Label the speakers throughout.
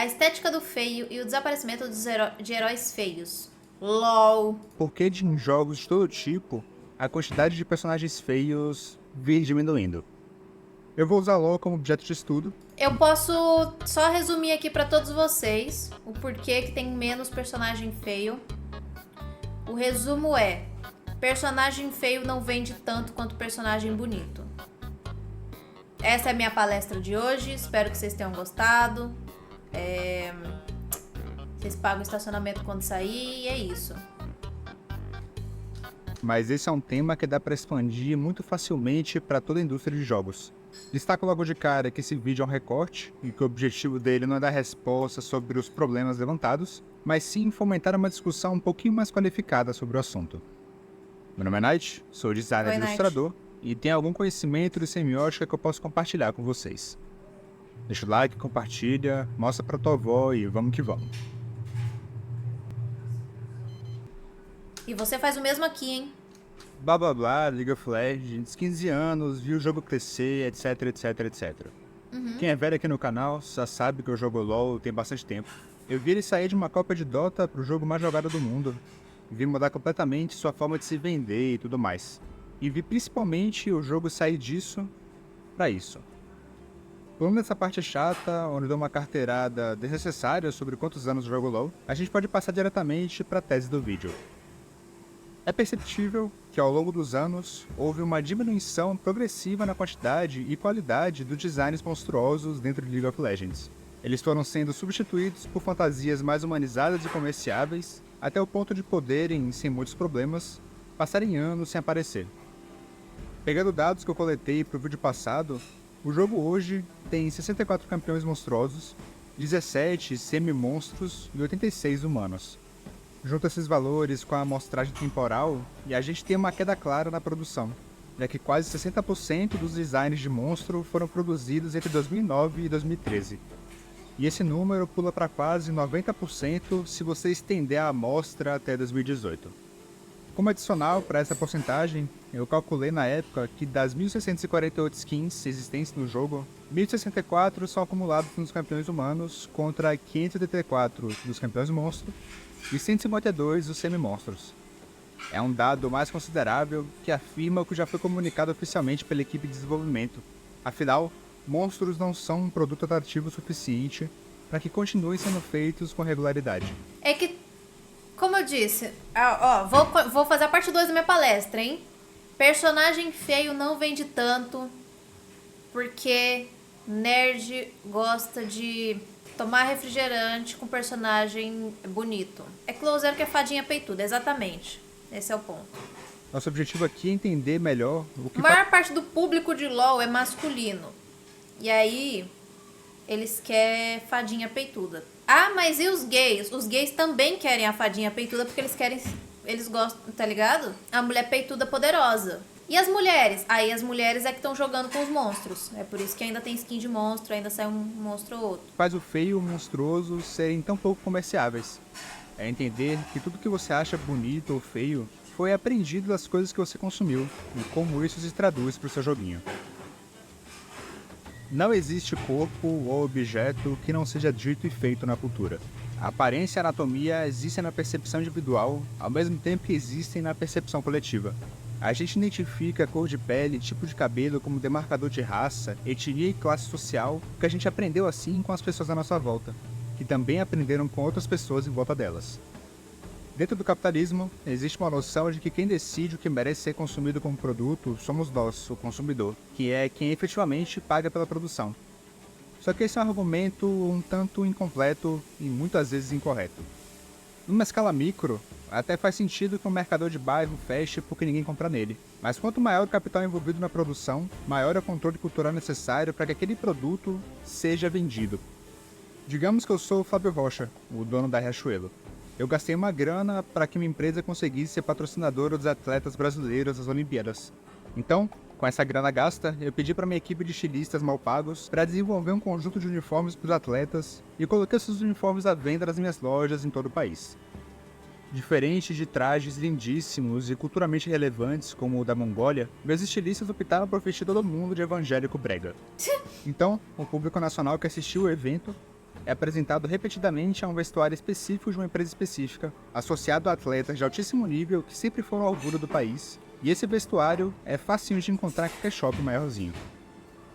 Speaker 1: A estética do feio e o desaparecimento de heróis feios. LOL.
Speaker 2: Porque em jogos de todo tipo, a quantidade de personagens feios vem diminuindo. Eu vou usar LoL como objeto de estudo.
Speaker 1: Eu posso só resumir aqui pra todos vocês o porquê que tem menos personagem feio. O resumo é: personagem feio não vende tanto quanto personagem bonito. Essa é a minha palestra de hoje, espero que vocês tenham gostado. Vocês pagam o estacionamento quando sair e é isso.
Speaker 2: Mas esse é um tema que dá para expandir muito facilmente para toda a indústria de jogos. Destaco logo de cara que esse vídeo é um recorte e que o objetivo dele não é dar resposta sobre os problemas levantados, mas sim fomentar uma discussão um pouquinho mais qualificada sobre o assunto. Meu nome é Night, sou designer e ilustrador e tenho algum conhecimento de semiótica que eu posso compartilhar com vocês. Deixa o like, compartilha, mostra pra tua avó e vamos que vamos.
Speaker 1: E você faz o mesmo aqui, hein?
Speaker 2: Blá blá blá, League of Legends, 15 anos, vi o jogo crescer, etc, etc, etc. Quem é velho aqui no canal já sabe que eu jogo LoL tem bastante tempo. Eu vi ele sair de uma cópia de Dota pro jogo mais jogado do mundo. Vi mudar completamente sua forma de se vender e tudo mais. E vi principalmente o jogo sair disso pra isso. Pulando essa parte chata, onde dou uma carteirada desnecessária sobre quantos anos jogo LoL, a gente pode passar diretamente pra tese do vídeo. É perceptível que ao longo dos anos houve uma diminuição progressiva na quantidade e qualidade dos designs monstruosos dentro de League of Legends. Eles foram sendo substituídos por fantasias mais humanizadas e comerciáveis, até o ponto de poderem, sem muitos problemas, passarem anos sem aparecer. Pegando dados que eu coletei para o vídeo passado, o jogo hoje tem 64 campeões monstruosos, 17 semi-monstros e 86 humanos. Junta esses valores com a amostragem temporal e a gente tem uma queda clara na produção, já que quase 60% dos designs de monstro foram produzidos entre 2009 e 2013. E esse número pula para quase 90% se você estender a amostra até 2018. Como adicional para essa porcentagem, eu calculei na época que das 1.648 skins existentes no jogo, 1.064 são acumulados nos campeões humanos contra 584 dos campeões monstro e 152 dos semi-monstros. É um dado mais considerável que afirma o que já foi comunicado oficialmente pela equipe de desenvolvimento. Afinal, monstros não são um produto atrativo suficiente para que continuem sendo feitos com regularidade.
Speaker 1: É que, como eu disse, vou fazer a parte 2 da minha palestra, hein? Personagem feio não vende tanto porque nerd gosta de tomar refrigerante com personagem bonito. É closer que é fadinha peituda, exatamente. Esse é o ponto.
Speaker 2: Nosso objetivo aqui é entender melhor o que...
Speaker 1: A maior parte do público de LoL é masculino. E aí, eles querem fadinha peituda. Ah, mas e os gays? Os gays também querem a fadinha peituda porque eles gostam, tá ligado? A mulher peituda poderosa. E as mulheres? Aí as mulheres é que estão jogando com os monstros. É por isso que ainda tem skin de monstro, ainda sai um monstro ou outro.
Speaker 2: Faz o feio e o monstruoso serem tão pouco comerciáveis. É entender que tudo que você acha bonito ou feio foi aprendido das coisas que você consumiu e como isso se traduz para o seu joguinho. Não existe corpo ou objeto que não seja dito e feito na cultura. A aparência e a anatomia existem na percepção individual, ao mesmo tempo que existem na percepção coletiva. A gente identifica a cor de pele e tipo de cabelo como demarcador de raça, etnia e classe social, porque a gente aprendeu assim com as pessoas à nossa volta, que também aprenderam com outras pessoas em volta delas. Dentro do capitalismo, existe uma noção de que quem decide o que merece ser consumido como produto somos nós, o consumidor, que é quem efetivamente paga pela produção. Só que esse é um argumento um tanto incompleto e muitas vezes incorreto. Numa escala micro, até faz sentido que um mercador de bairro feche porque ninguém compra nele. Mas quanto maior o capital envolvido na produção, maior é o controle cultural necessário para que aquele produto seja vendido. Digamos que eu sou o Fábio Rocha, o dono da Riachuelo. Eu gastei uma grana para que minha empresa conseguisse ser patrocinadora dos atletas brasileiros das Olimpíadas. Então, com essa grana gasta, eu pedi para minha equipe de estilistas mal pagos para desenvolver um conjunto de uniformes para os atletas e coloquei esses uniformes à venda nas minhas lojas em todo o país. Diferente de trajes lindíssimos e culturalmente relevantes como o da Mongólia, meus estilistas optaram por vestir todo mundo de evangélico brega. Então, o público nacional que assistiu o evento é apresentado repetidamente a um vestuário específico de uma empresa específica, associado a atletas de altíssimo nível que sempre foram ao orgulho do país, e esse vestuário é facinho de encontrar em qualquer shopping maiorzinho.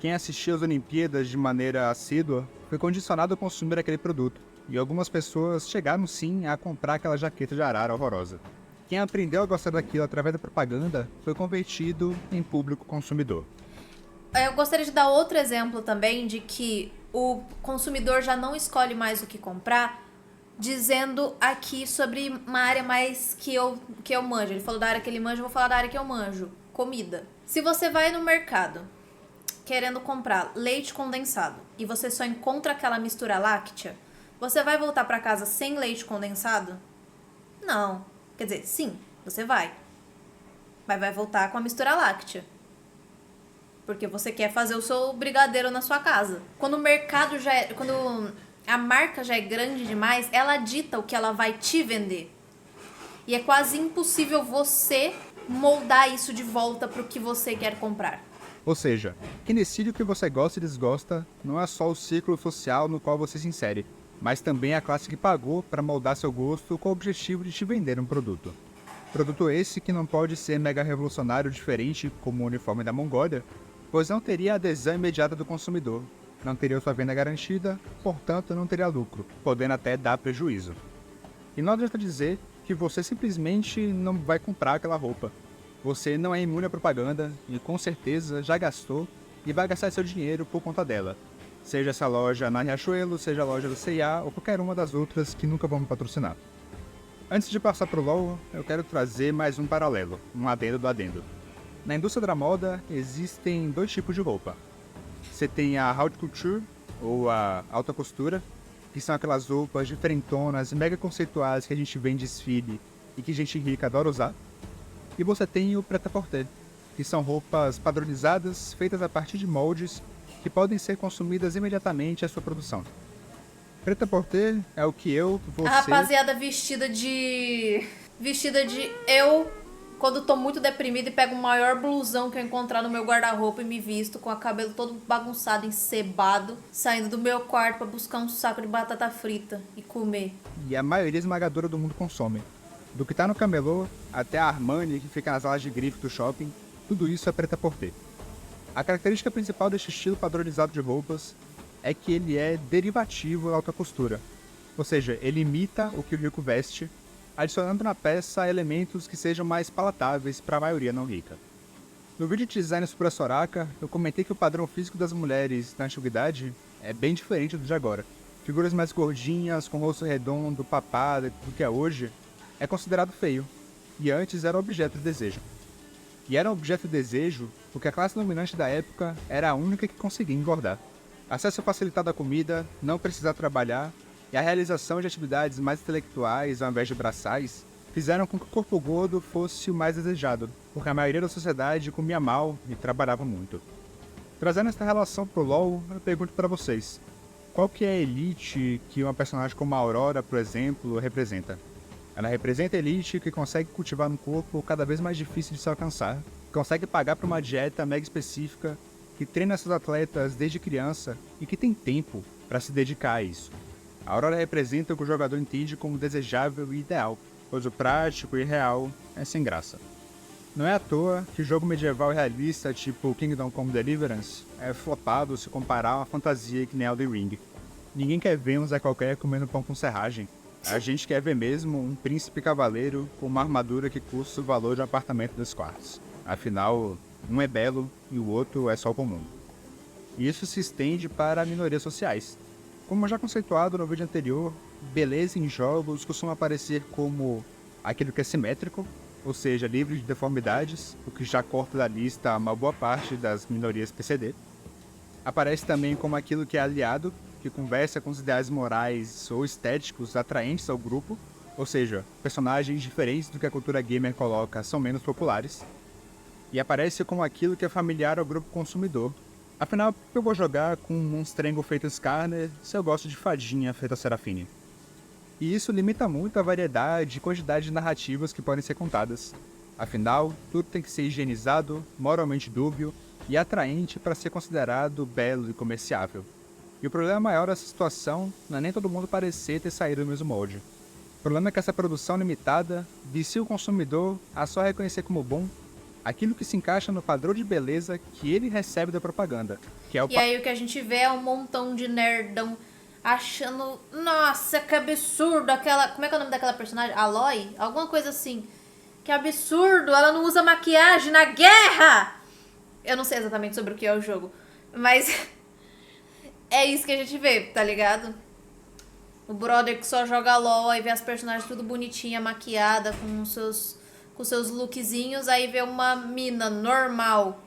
Speaker 2: Quem assistiu às Olimpíadas de maneira assídua foi condicionado a consumir aquele produto, e algumas pessoas chegaram sim a comprar aquela jaqueta de arara horrorosa. Quem aprendeu a gostar daquilo através da propaganda foi convertido em público consumidor.
Speaker 1: Eu gostaria de dar outro exemplo também de que o consumidor já não escolhe mais o que comprar, dizendo aqui sobre uma área mais que eu manjo. Ele falou da área que ele manja, eu vou falar da área que eu manjo. Comida. Se você vai no mercado querendo comprar leite condensado e você só encontra aquela mistura láctea, você vai voltar para casa sem leite condensado? Não. Quer dizer, sim, você vai. Mas vai voltar com a mistura láctea. Porque você quer fazer o seu brigadeiro na sua casa. Quando o mercado quando a marca já é grande demais, ela dita o que ela vai te vender. E é quase impossível você moldar isso de volta para o que você quer comprar.
Speaker 2: Ou seja, quem decide o que você gosta e desgosta não é só o círculo social no qual você se insere, mas também a classe que pagou para moldar seu gosto com o objetivo de te vender um produto. Produto esse que não pode ser mega revolucionário diferente como o uniforme da Mongólia, pois não teria a adesão imediata do consumidor, não teria sua venda garantida, portanto não teria lucro, podendo até dar prejuízo. E não adianta dizer que você simplesmente não vai comprar aquela roupa. Você não é imune à propaganda e com certeza já gastou e vai gastar seu dinheiro por conta dela. Seja essa loja na Riachuelo, seja a loja do C&A ou qualquer uma das outras que nunca vão me patrocinar. Antes de passar pro LoL, eu quero trazer mais um paralelo, um adendo do adendo. Na indústria da moda, existem dois tipos de roupa. Você tem a haute couture, ou a alta costura, que são aquelas roupas diferentonas e mega conceituais que a gente vê em desfile e que gente rica adora usar. E você tem o prêt-à-porter, que são roupas padronizadas, feitas a partir de moldes que podem ser consumidas imediatamente à sua produção. Prêt-à-porter é o que você...
Speaker 1: A rapaziada vestida de eu, quando tô muito deprimida e pego o maior blusão que eu encontrar no meu guarda-roupa e me visto com o cabelo todo bagunçado, encebado, saindo do meu quarto pra buscar um saco de batata frita e comer.
Speaker 2: E a maioria esmagadora do mundo consome. Do que tá no camelô até a Armani, que fica nas alas de grife do shopping, tudo isso é prêt-à-porter. A característica principal deste estilo padronizado de roupas é que ele é derivativo da alta costura. Ou seja, ele imita o que o rico veste, adicionando na peça elementos que sejam mais palatáveis para a maioria não rica. No vídeo de design sobre a Soraka, eu comentei que o padrão físico das mulheres na antiguidade é bem diferente do de agora. Figuras mais gordinhas, com rosto redondo, papada, do que é hoje, é considerado feio, e antes era objeto de desejo. E era objeto de desejo porque a classe dominante da época era a única que conseguia engordar. Acesso facilitado à comida, não precisar trabalhar, e a realização de atividades mais intelectuais ao invés de braçais fizeram com que o corpo gordo fosse o mais desejado, porque a maioria da sociedade comia mal e trabalhava muito. Trazendo essa relação pro LoL, eu pergunto para vocês, qual que é a elite que uma personagem como a Aurora, por exemplo, representa? Ela representa a elite que consegue cultivar um corpo cada vez mais difícil de se alcançar, consegue pagar por uma dieta mega específica, que treina seus atletas desde criança e que tem tempo para se dedicar a isso. A Aurora representa o que o jogador entende como desejável e ideal, pois o prático e real é sem graça. Não é à toa que jogo medieval realista tipo Kingdom Come Deliverance é flopado se comparar a uma fantasia que nem Elden Ring. Ninguém quer ver um Zé qualquer comendo pão com serragem. A gente quer ver mesmo um príncipe cavaleiro com uma armadura que custa o valor de um apartamento dos quartos. Afinal, um é belo e o outro é só comum. E isso se estende para minorias sociais. Como já conceituado no vídeo anterior, beleza em jogos costuma aparecer como aquilo que é simétrico, ou seja, livre de deformidades, o que já corta da lista uma boa parte das minorias PCD. Aparece também como aquilo que é aliado, que conversa com os ideais morais ou estéticos atraentes ao grupo, ou seja, personagens diferentes do que a cultura gamer coloca são menos populares. E aparece como aquilo que é familiar ao grupo consumidor. Afinal, por que eu vou jogar com um monstrengo feito Skarner se eu gosto de fadinha feita Serafine? E isso limita muito a variedade e quantidade de narrativas que podem ser contadas. Afinal, tudo tem que ser higienizado, moralmente dúbio e atraente para ser considerado belo e comerciável. E o problema maior dessa situação não é nem todo mundo parecer ter saído do mesmo molde. O problema é que essa produção limitada vicia o consumidor a só reconhecer como bom aquilo que se encaixa no padrão de beleza que ele recebe da propaganda, que é o
Speaker 1: E aí o que a gente vê é um montão de nerdão achando, nossa, que absurdo, aquela, como é que é o nome daquela personagem? Aloy? Alguma coisa assim. Que absurdo, ela não usa maquiagem na guerra! Eu não sei exatamente sobre o que é o jogo, mas é isso que a gente vê, tá ligado? O brother que só joga LOL, aí vê as personagens tudo bonitinha, maquiada, com seus lookzinhos, aí vê uma mina normal,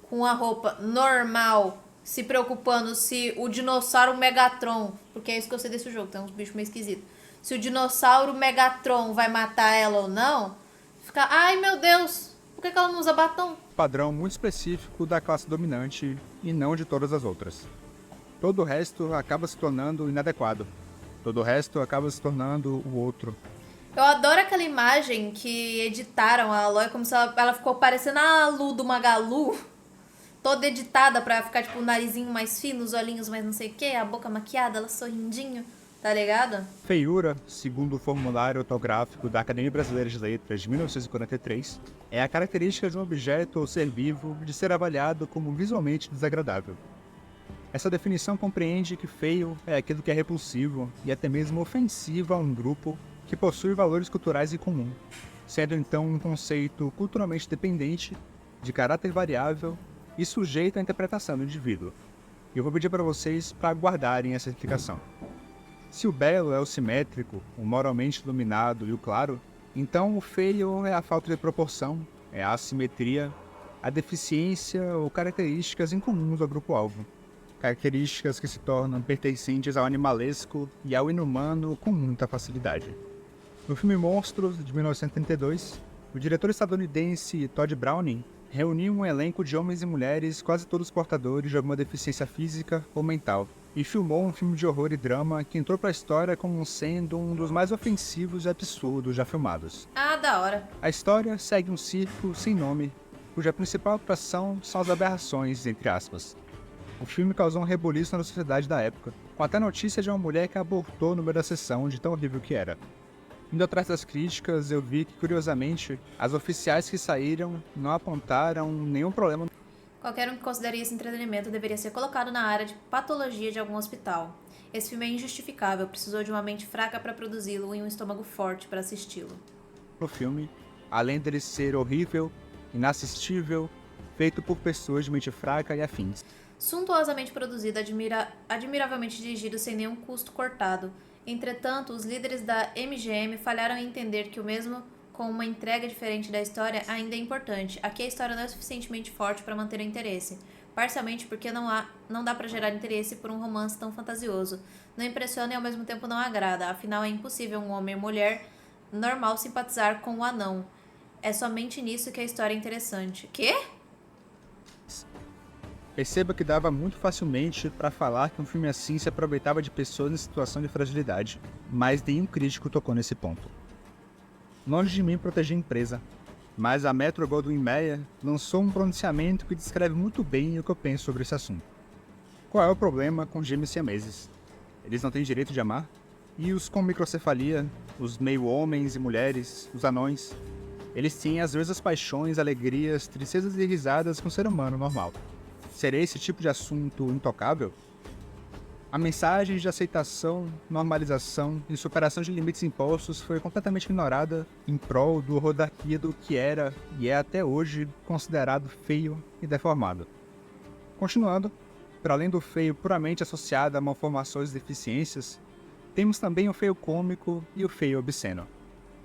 Speaker 1: com a roupa normal, se preocupando se o dinossauro Megatron, porque é isso que eu sei desse jogo, tem uns bichos meio esquisitos, se o dinossauro Megatron vai matar ela ou não, fica, ai meu Deus, por que ela não usa batom?
Speaker 2: padrão muito específico da classe dominante e não de todas as outras. Todo o resto acaba se tornando inadequado. Todo o resto acaba se tornando o outro.
Speaker 1: Eu adoro aquela imagem que editaram a Aloy, como se ela ficou parecendo a Lu do Magalu, toda editada pra ficar tipo o narizinho mais fino, os olhinhos mais não sei o que, a boca maquiada, ela sorrindinho, tá ligado?
Speaker 2: Feiura, segundo o formulário ortográfico da Academia Brasileira de Letras de 1943, é a característica de um objeto ou ser vivo de ser avaliado como visualmente desagradável. Essa definição compreende que feio é aquilo que é repulsivo e até mesmo ofensivo a um grupo que possui valores culturais em comum, sendo então um conceito culturalmente dependente, de caráter variável e sujeito à interpretação do indivíduo. E eu vou pedir para vocês para guardarem essa explicação. Se o belo é o simétrico, o moralmente iluminado e o claro, então o feio é a falta de proporção, é a assimetria, a deficiência ou características incomuns ao grupo-alvo. Características que se tornam pertencentes ao animalesco e ao inumano com muita facilidade. No filme Monstros, de 1932, o diretor estadunidense Todd Browning reuniu um elenco de homens e mulheres, quase todos portadores de alguma deficiência física ou mental, e filmou um filme de horror e drama que entrou para a história como sendo um dos mais ofensivos e absurdos já filmados.
Speaker 1: Ah, da hora.
Speaker 2: A história segue um circo sem nome, cuja principal atração são as aberrações, entre aspas. O filme causou um rebuliço na sociedade da época, com até notícia de uma mulher que abortou no meio da sessão de tão horrível que era. Indo atrás das críticas, eu vi que, curiosamente, as oficiais que saíram não apontaram nenhum problema.
Speaker 1: Qualquer um que considere esse entretenimento deveria ser colocado na área de patologia de algum hospital. Esse filme é injustificável, precisou de uma mente fraca para produzi-lo e um estômago forte para assisti-lo.
Speaker 2: No filme, além dele ser horrível, inassistível, feito por pessoas de mente fraca e afins.
Speaker 1: Suntuosamente produzido, admiravelmente dirigido sem nenhum custo cortado. Entretanto, os líderes da MGM falharam em entender que o mesmo com uma entrega diferente da história ainda é importante. Aqui a história não é suficientemente forte para manter o interesse, parcialmente porque não dá para gerar interesse por um romance tão fantasioso. Não impressiona e ao mesmo tempo não agrada, afinal é impossível um homem e mulher normal simpatizar com um anão. É somente nisso que a história é interessante. Quê?
Speaker 2: Perceba que dava muito facilmente para falar que um filme assim se aproveitava de pessoas em situação de fragilidade, mas nenhum crítico tocou nesse ponto. Longe de mim proteger a empresa, mas a Metro-Goldwyn-Mayer lançou um pronunciamento que descreve muito bem o que eu penso sobre esse assunto. Qual é o problema com gêmeos siameses? Eles não têm direito de amar? E os com microcefalia, os meio-homens e mulheres, os anões? Eles têm as mesmas paixões, alegrias, tristezas e risadas que um ser humano normal. Seria esse tipo de assunto intocável? A mensagem de aceitação, normalização e superação de limites impostos foi completamente ignorada em prol do horror do que era e é até hoje considerado feio e deformado. Continuando, para além do feio puramente associado a malformações e deficiências, temos também o feio cômico e o feio obsceno.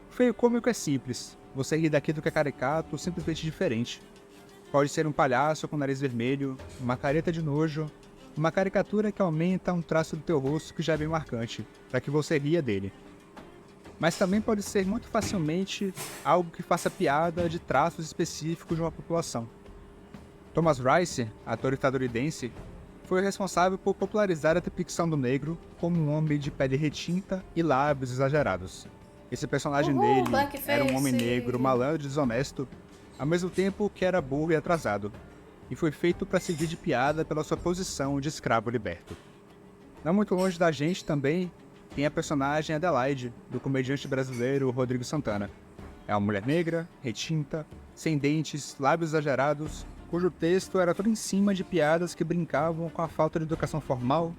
Speaker 2: O feio cômico é simples, você ri daquilo que é caricato ou simplesmente diferente. Pode ser um palhaço com nariz vermelho, uma careta de nojo, uma caricatura que aumenta um traço do teu rosto que já é bem marcante, para que você ria dele. Mas também pode ser muito facilmente algo que faça piada de traços específicos de uma população. Thomas Rice, ator estadunidense, foi responsável por popularizar a depicção do negro como um homem de pele retinta e lábios exagerados. Esse personagem dele era um homem negro, malandro e desonesto, ao mesmo tempo que era burro e atrasado, e foi feito para servir de piada pela sua posição de escravo liberto. Não muito longe da gente também tem a personagem Adelaide, do comediante brasileiro Rodrigo Santana. É uma mulher negra, retinta, sem dentes, lábios exagerados, cujo texto era todo em cima de piadas que brincavam com a falta de educação formal,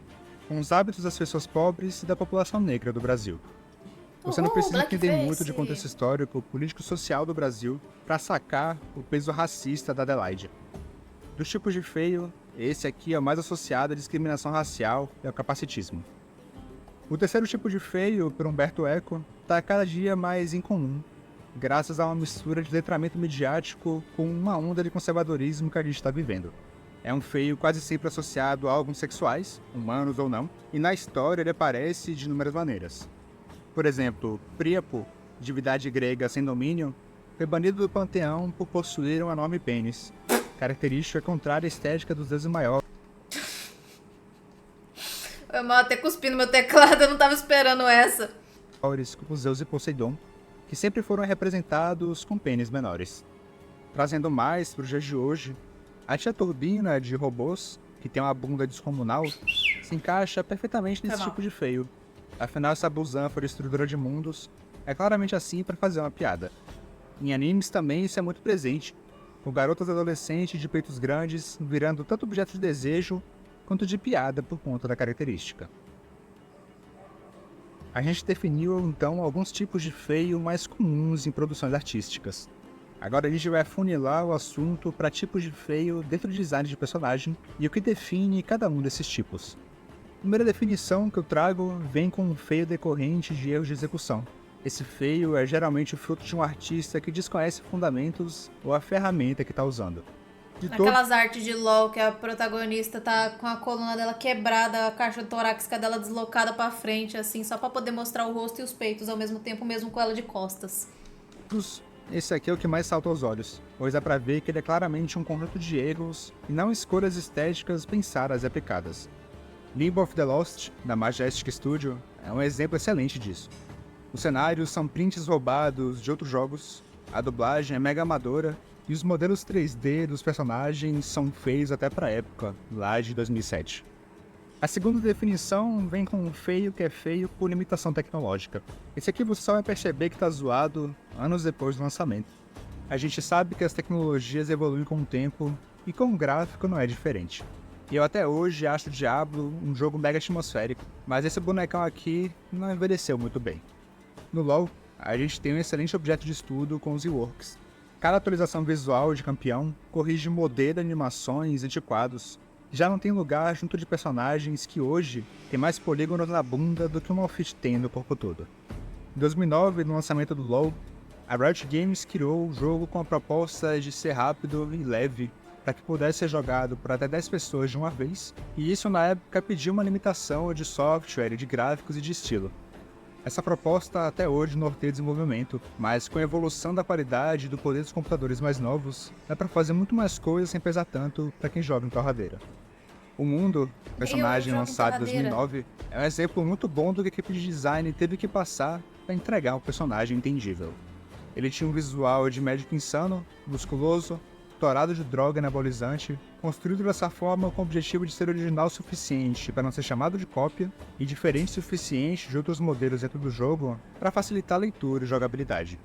Speaker 2: com os hábitos das pessoas pobres e da população negra do Brasil. Você não precisa entender muito de contexto histórico, político e social do Brasil para sacar o peso racista da Adelaide. Dos tipos de feio, esse aqui é o mais associado à discriminação racial e ao capacitismo. O terceiro tipo de feio, por Humberto Eco, está cada dia mais incomum, graças a uma mistura de letramento midiático com uma onda de conservadorismo que a gente está vivendo. É um feio quase sempre associado a órgãos sexuais, humanos ou não, e na história ele aparece de inúmeras maneiras. Por exemplo, Príapo, divindade grega sem domínio, foi banido do panteão por possuir um enorme pênis, característica contrária à estética dos deuses maiores.
Speaker 1: Eu mal até cuspi no meu teclado, eu não tava esperando essa.
Speaker 2: Como Zeus e Poseidon, que sempre foram representados com pênis menores. Trazendo mais para os dias de hoje, a tia Turbina de robôs, que tem uma bunda descomunal, se encaixa perfeitamente nesse tipo de feio. Afinal, essa busanfa destruidora de mundos é claramente assim para fazer uma piada. Em animes também isso é muito presente, com garotas adolescentes de peitos grandes virando tanto objeto de desejo quanto de piada por conta da característica. A gente definiu então alguns tipos de feio mais comuns em produções artísticas. Agora a gente vai afunilar o assunto para tipos de feio dentro do design de personagem e o que define cada um desses tipos. A primeira definição que eu trago vem com um feio decorrente de erros de execução. Esse feio é geralmente o fruto de um artista que desconhece fundamentos ou a ferramenta que está usando.
Speaker 1: Aquelas artes de LOL que a protagonista tá com a coluna dela quebrada, a caixa torácica dela deslocada pra frente, assim, só pra poder mostrar o rosto e os peitos ao mesmo tempo, mesmo com ela de costas.
Speaker 2: Esse aqui é o que mais salta aos olhos, pois dá pra ver que ele é claramente um conjunto de erros e não escolhas estéticas pensadas e aplicadas. Limbo of the Lost, da Majestic Studio, é um exemplo excelente disso. Os cenários são prints roubados de outros jogos, a dublagem é mega amadora e os modelos 3D dos personagens são feios até pra época, lá de 2007. A segunda definição vem com um feio que é feio por limitação tecnológica. Esse aqui você só vai perceber que tá zoado anos depois do lançamento. A gente sabe que as tecnologias evoluem com o tempo e com o gráfico não é diferente. E eu até hoje acho o Diablo um jogo mega atmosférico, mas esse bonecão aqui não envelheceu muito bem. No LoL, a gente tem um excelente objeto de estudo com os reworks. Cada atualização visual de campeão corrige modelo de animações antiquados. Já não tem lugar junto de personagens que hoje tem mais polígonos na bunda do que um outfit tem no corpo todo. Em 2009, no lançamento do LoL, a Riot Games criou o jogo com a proposta de ser rápido e leve, para que pudesse ser jogado por até 10 pessoas de uma vez, e isso na época pediu uma limitação de software, de gráficos e de estilo. Essa proposta até hoje norteia o desenvolvimento, mas com a evolução da qualidade e do poder dos computadores mais novos, dá para fazer muito mais coisas sem pesar tanto para quem joga em torradeira. O Mundo, personagem lançado em 2009, é um exemplo muito bom do que a equipe de design teve que passar para entregar um personagem entendível. Ele tinha um visual de médico insano, musculoso, torado de droga anabolizante, construído dessa forma com o objetivo de ser original o suficiente para não ser chamado de cópia e diferente o suficiente de outros modelos dentro do jogo para facilitar a leitura e jogabilidade.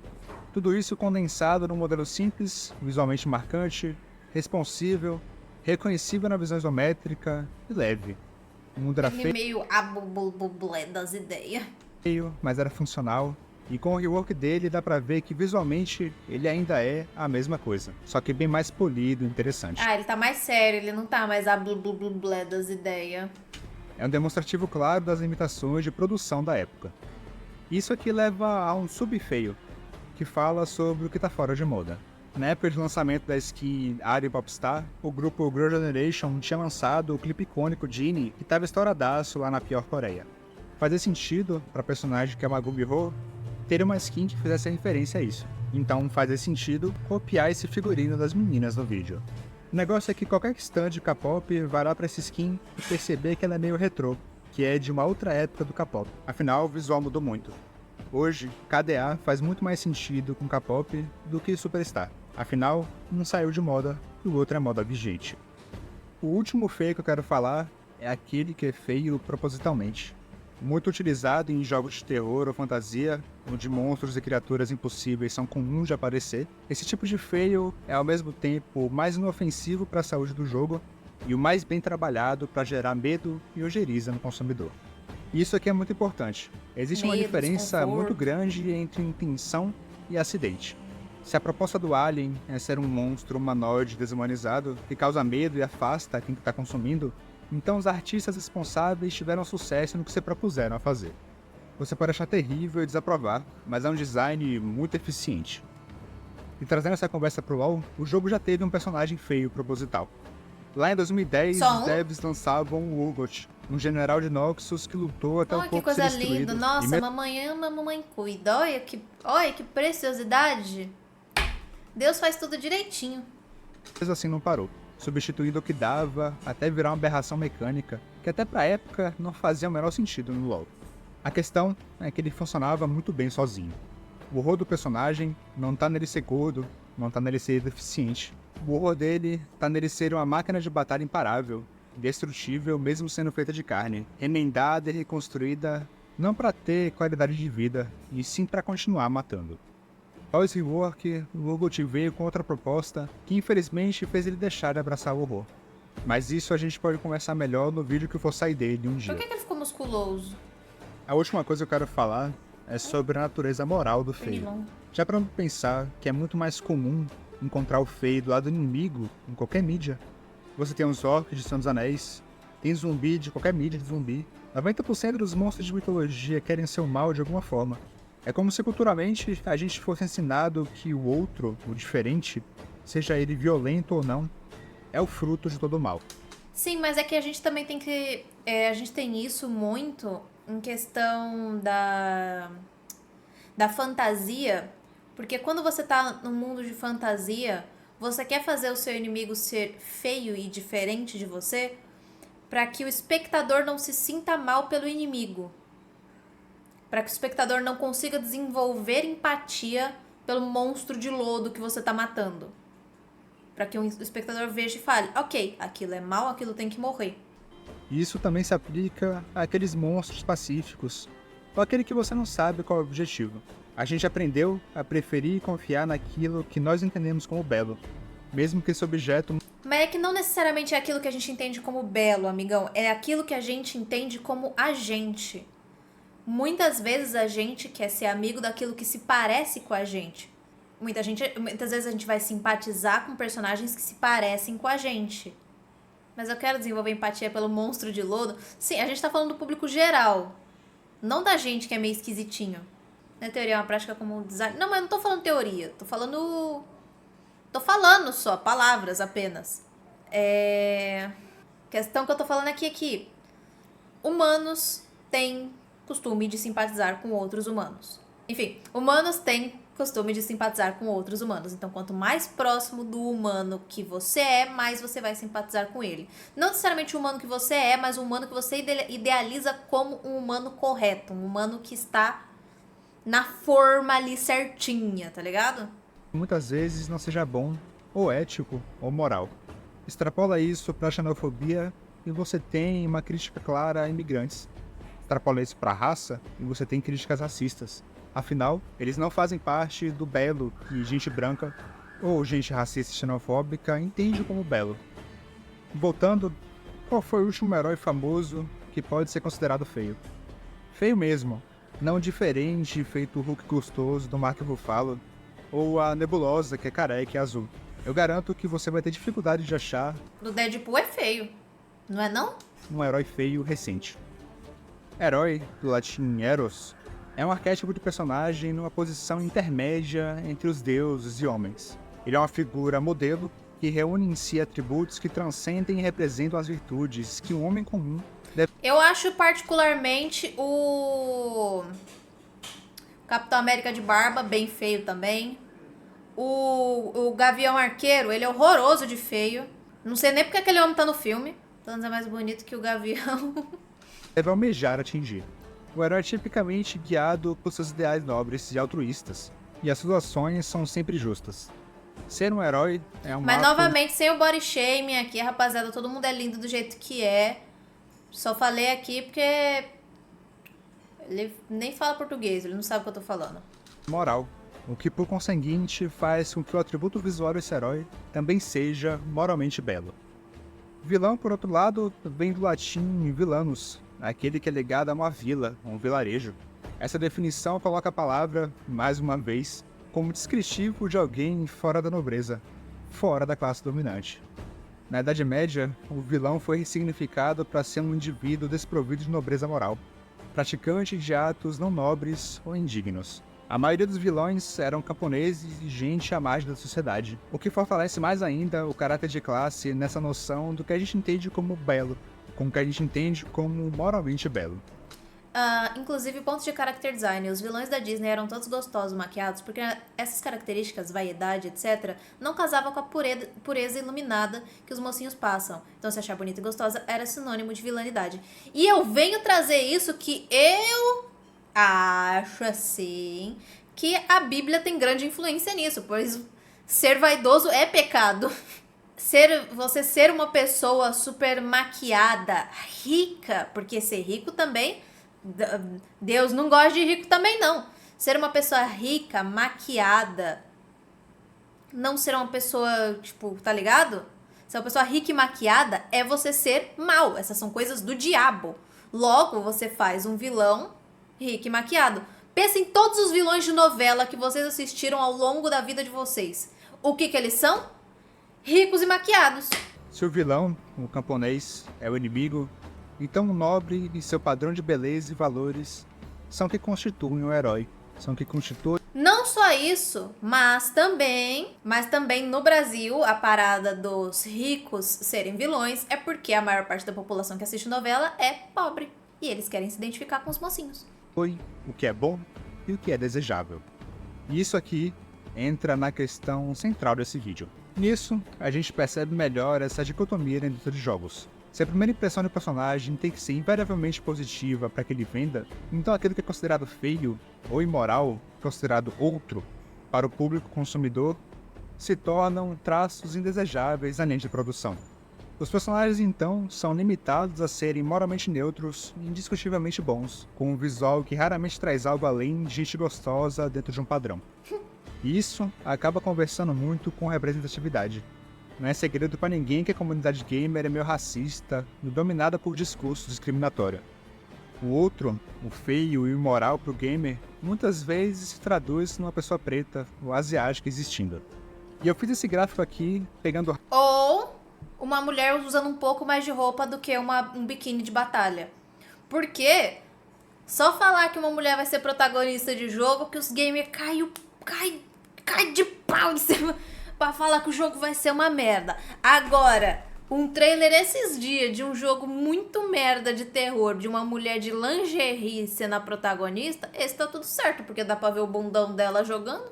Speaker 2: Tudo isso condensado num modelo simples, visualmente marcante, responsível, reconhecível na visão isométrica e leve. O mundo era
Speaker 1: meio abubublé das ideias.
Speaker 2: Feio, mas era funcional. E com o rework dele dá pra ver que visualmente ele ainda é a mesma coisa, só que bem mais polido e interessante.
Speaker 1: Ah, ele tá mais sério, ele não tá mais a blé das ideias.
Speaker 2: É um demonstrativo claro das limitações de produção da época. Isso aqui leva a um sub-feio, que fala sobre o que tá fora de moda. Na época de lançamento da skin Ari Popstar, o grupo Girl Generation tinha lançado o clipe icônico Genie, que tava estouradaço lá na pior Coreia. Fazia sentido pra personagem que é uma Gubiho ter uma skin que fizesse referência a isso. Então faz sentido copiar esse figurino das meninas no vídeo. O negócio é que qualquer stand de K-pop vai lá pra essa skin e perceber que ela é meio retrô, que é de uma outra época do K-pop. Afinal, o visual mudou muito. Hoje, KDA faz muito mais sentido com K-pop do que Superstar. Afinal, um saiu de moda e o outro é moda vigente. O último feio que eu quero falar é aquele que é feio propositalmente. Muito utilizado em jogos de terror ou fantasia, onde monstros e criaturas impossíveis são comuns de aparecer, esse tipo de feio é ao mesmo tempo mais inofensivo para a saúde do jogo e o mais bem trabalhado para gerar medo e ojeriza no consumidor. E isso aqui é muito importante. Existe uma
Speaker 1: Medo,
Speaker 2: diferença muito
Speaker 1: desconforto.
Speaker 2: grande entre intenção e acidente. Se a proposta do Alien é ser um monstro humanoide desumanizado que causa medo e afasta quem está consumindo, então os artistas responsáveis tiveram sucesso no que se propuseram a fazer. Você pode achar terrível e desaprovar, mas é um design muito eficiente. E trazendo essa conversa pro LoL, o jogo já teve um personagem feio proposital. Lá em 2010,
Speaker 1: Só
Speaker 2: os
Speaker 1: um?
Speaker 2: devs lançavam o Urgot, um general de Noxus que lutou até o
Speaker 1: Olha que
Speaker 2: corpo ser
Speaker 1: coisa
Speaker 2: destruído.
Speaker 1: linda.
Speaker 2: E
Speaker 1: Nossa, mamãe ama, mamãe cuida. Olha que preciosidade. Deus faz tudo direitinho.
Speaker 2: mesmo assim não parou, substituindo o que dava até virar uma aberração mecânica, que até pra época não fazia o menor sentido no LoL. A questão é que ele funcionava muito bem sozinho. O horror do personagem não tá nele ser gordo, não tá nele ser deficiente. O horror dele tá nele ser uma máquina de batalha imparável, indestrutível mesmo sendo feita de carne, remendada e reconstruída não pra ter qualidade de vida, e sim pra continuar matando. Após o rework, o Urgot veio com outra proposta que infelizmente fez ele deixar de abraçar o horror. Mas isso a gente pode conversar melhor no vídeo que for sair dele um
Speaker 1: Por
Speaker 2: dia.
Speaker 1: que ele ficou musculoso?
Speaker 2: A última coisa que eu quero falar é sobre a natureza moral do feio.
Speaker 1: Pernilongo.
Speaker 2: Já para pensar que é muito mais comum encontrar o feio do lado inimigo em qualquer mídia. Você tem os orcs de Senhor dos Anéis, tem zumbi de qualquer mídia de zumbi. 90% dos monstros de mitologia querem ser o mal de alguma forma. É como se culturalmente a gente fosse ensinado que o outro, o diferente, seja ele violento ou não, é o fruto de todo o mal.
Speaker 1: Sim, mas é que a gente também tem que. A gente tem isso muito em questão da fantasia. Porque quando você tá num mundo de fantasia, você quer fazer o seu inimigo ser feio e diferente de você para que o espectador não se sinta mal pelo inimigo. Para que o espectador não consiga desenvolver empatia pelo monstro de lodo que você tá matando. Para que o espectador veja e fale, ok, aquilo é mal, aquilo tem que morrer.
Speaker 2: E isso também se aplica àqueles monstros pacíficos, ou aquele que você não sabe qual é o objetivo. A gente aprendeu a preferir e confiar naquilo que nós entendemos como belo, mesmo que esse objeto...
Speaker 1: Mas é que não necessariamente é aquilo que a gente entende como belo, amigão. É aquilo que a gente entende como agente. Muitas vezes a gente quer ser amigo daquilo que se parece com a gente. Muitas vezes a gente vai simpatizar com personagens que se parecem com a gente. Mas eu quero desenvolver empatia pelo monstro de lodo. Sim, a gente tá falando do público geral. Não da gente que é meio esquisitinho. Na teoria é uma prática como design. Não, mas eu não tô falando teoria. Tô falando só, palavras apenas. Questão que eu tô falando aqui é que humanos têm costume de simpatizar com outros humanos. Enfim, humanos têm costume de simpatizar com outros humanos. Então, quanto mais próximo do humano que você é, mais você vai simpatizar com ele. Não necessariamente o humano que você é, mas o humano que você idealiza como um humano correto. Um humano que está na forma ali certinha, tá ligado?
Speaker 2: muitas vezes não seja bom, ou ético, ou moral. Extrapola isso para a xenofobia e você tem uma crítica clara a imigrantes. Extrapola isso para a raça e você tem críticas racistas. Afinal, eles não fazem parte do belo que gente branca ou gente racista e xenofóbica entende como belo. Voltando, qual foi o último herói famoso que pode ser considerado feio? Feio mesmo, não diferente feito o Hulk gostoso do Mark Ruffalo ou a Nebulosa que é careca e azul. Eu garanto que você vai ter dificuldade de achar
Speaker 1: No Deadpool é feio, não é não?
Speaker 2: um herói feio recente. Herói, do latim eros, é um arquétipo de personagem numa posição intermédia entre os deuses e homens. Ele é uma figura modelo que reúne em si atributos que transcendem e representam as virtudes que um homem comum deve...
Speaker 1: Eu acho particularmente o Capitão América de barba bem feio também. O Gavião Arqueiro, ele é horroroso de feio. Não sei nem porque aquele homem tá no filme. Tanto é mais bonito que o Gavião.
Speaker 2: deve almejar atingir. O herói é tipicamente guiado por seus ideais nobres e altruístas, e as suas ações são sempre justas. Ser um herói é um
Speaker 1: Mas
Speaker 2: ato...
Speaker 1: novamente, sem o body shaming aqui, rapaziada, todo mundo é lindo do jeito que é. Só falei aqui porque ele nem fala português, ele não sabe o que eu tô falando.
Speaker 2: Moral, o que por conseguinte faz com que o atributo visual desse herói também seja moralmente belo. Vilão, por outro lado, vem do latim vilanus, aquele que é ligado a uma vila, um vilarejo. Essa definição coloca a palavra, mais uma vez, como descritivo de alguém fora da nobreza, fora da classe dominante. Na Idade Média, o vilão foi ressignificado para ser um indivíduo desprovido de nobreza moral, praticante de atos não nobres ou indignos. A maioria dos vilões eram camponeses e gente à margem da sociedade, o que fortalece mais ainda o caráter de classe nessa noção do que a gente entende como belo, com o que a gente entende como moralmente belo.
Speaker 1: Inclusive, pontos de character design. Os vilões da Disney eram todos gostosos, maquiados, porque essas características, vaidade, etc., não casavam com a pureza iluminada que os mocinhos passam. Então, se achar bonita e gostosa era sinônimo de vilanidade. E eu venho trazer isso que eu acho, assim, que a Bíblia tem grande influência nisso, pois ser vaidoso é pecado. Você ser uma pessoa super maquiada, rica, porque ser rico também... Deus não gosta de rico também, não. Ser uma pessoa rica, maquiada, não ser uma pessoa, tipo, tá ligado? Ser uma pessoa rica e maquiada é você ser mal. Essas são coisas do diabo. Logo, você faz um vilão rico e maquiado. Pensa em todos os vilões de novela que vocês assistiram ao longo da vida de vocês. O que eles são? Ricos e maquiados.
Speaker 2: Se o vilão, o camponês, é o inimigo, então o nobre e seu padrão de beleza e valores são que constituem o herói, são que constituem...
Speaker 1: Não só isso, mas também no Brasil, a parada dos ricos serem vilões é porque a maior parte da população que assiste novela é pobre. E eles querem se identificar com os mocinhos.
Speaker 2: O que é bom e o que é desejável. E isso aqui entra na questão central desse vídeo. Nisso, a gente percebe melhor essa dicotomia dentro de jogos. Se a primeira impressão do personagem tem que ser invariavelmente positiva para que ele venda, então aquilo que é considerado feio ou imoral, considerado outro, para o público consumidor, se tornam traços indesejáveis além de produção. Os personagens, então, são limitados a serem moralmente neutros e indiscutivelmente bons, com um visual que raramente traz algo além de gente gostosa dentro de um padrão. E isso acaba conversando muito com representatividade. Não é segredo pra ninguém que a comunidade gamer é meio racista e dominada por discursos discriminatórios. O outro, o feio e o imoral pro gamer, muitas vezes se traduz numa pessoa preta ou asiática existindo. E eu fiz esse gráfico aqui pegando...
Speaker 1: Ou uma mulher usando um pouco mais de roupa do que um biquíni de batalha. Porque só falar que uma mulher vai ser protagonista de jogo que os gamers cai de pau em cima... pra falar que o jogo vai ser uma merda. Agora, um trailer esses dias de um jogo muito merda de terror, de uma mulher de lingerie sendo a protagonista, esse tá tudo certo, porque dá pra ver o bundão dela jogando.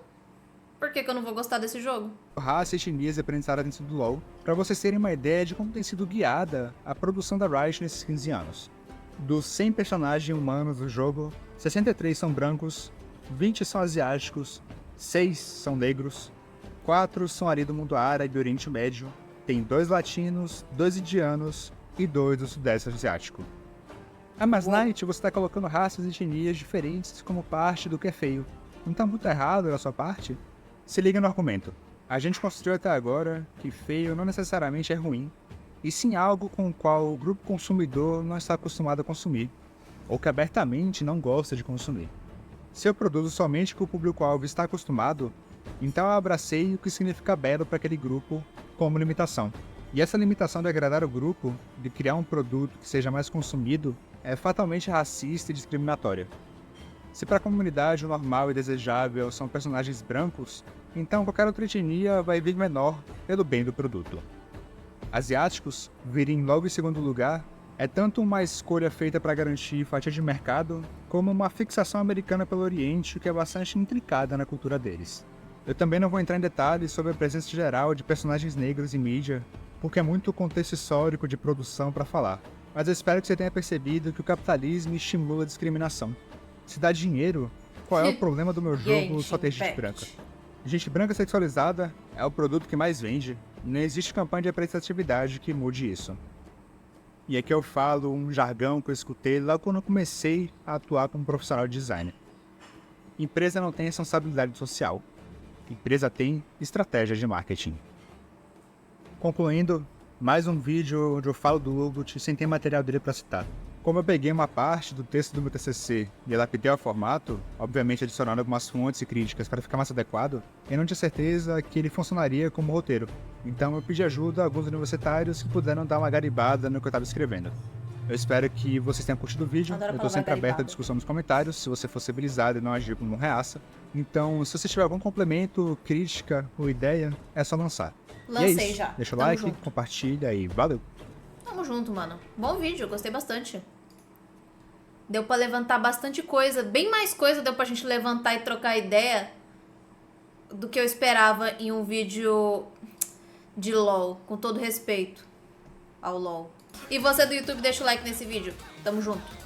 Speaker 1: Por que eu não vou gostar desse jogo?
Speaker 2: Raça e etnias representadas dentro do LoL, pra vocês terem uma ideia de como tem sido guiada a produção da Riot nesses 15 anos. Dos 100 personagens humanos do jogo, 63 são brancos, 20 são asiáticos, 6 são negros, 4 são ali do mundo árabe e do Oriente Médio, tem 2 latinos, 2 indianos e 2 do Sudeste Asiático. Mas Knight, você está colocando raças e etnias diferentes como parte do que é feio. Não está muito errado da sua parte? Se liga no argumento. A gente construiu até agora que feio não necessariamente é ruim, e sim algo com o qual o grupo consumidor não está acostumado a consumir, ou que abertamente não gosta de consumir. Se eu produzo somente o que o público-alvo está acostumado, então eu abracei o que significa belo para aquele grupo como limitação. E essa limitação de agradar o grupo, de criar um produto que seja mais consumido, é fatalmente racista e discriminatória. Se para a comunidade o normal e desejável são personagens brancos, então qualquer outra etnia vai vir menor pelo bem do produto. Asiáticos virem logo em segundo lugar é tanto uma escolha feita para garantir fatia de mercado, como uma fixação americana pelo Oriente que é bastante intrincada na cultura deles. Eu também não vou entrar em detalhes sobre a presença geral de personagens negros em mídia, porque é muito contexto histórico de produção para falar. Mas eu espero que você tenha percebido que o capitalismo estimula a discriminação. Se dá dinheiro, qual é o problema do meu jogo só ter gente branca? Gente branca sexualizada é o produto que mais vende, e não existe campanha de representatividade que mude isso. E aqui eu falo um jargão que eu escutei lá quando eu comecei a atuar como profissional de designer. Empresa não tem responsabilidade social. Empresa tem estratégia de marketing. Concluindo, mais um vídeo onde eu falo do Hugot sem ter material dele para citar. Como eu peguei uma parte do texto do meu TCC e adaptei ao formato, obviamente adicionando algumas fontes e críticas para ficar mais adequado, eu não tinha certeza que ele funcionaria como roteiro. Então eu pedi ajuda a alguns universitários que puderam dar uma garibada no que eu estava escrevendo. Eu espero que vocês tenham curtido o vídeo. Eu estou sempre aberto à discussão nos comentários, se você for civilizado e não agir como um reaça. Então, se você tiver algum complemento, crítica ou ideia, é só lançar.
Speaker 1: Lancei
Speaker 2: e é isso.
Speaker 1: já.
Speaker 2: Deixa o
Speaker 1: Tamo
Speaker 2: like,
Speaker 1: junto.
Speaker 2: compartilha e valeu!
Speaker 1: Tamo junto, mano. Bom vídeo, gostei bastante. Deu pra levantar bastante coisa. Bem mais coisa deu pra gente levantar e trocar ideia do que eu esperava em um vídeo de LOL. Com todo respeito ao LOL. E você do YouTube, deixa o like nesse vídeo. Tamo junto.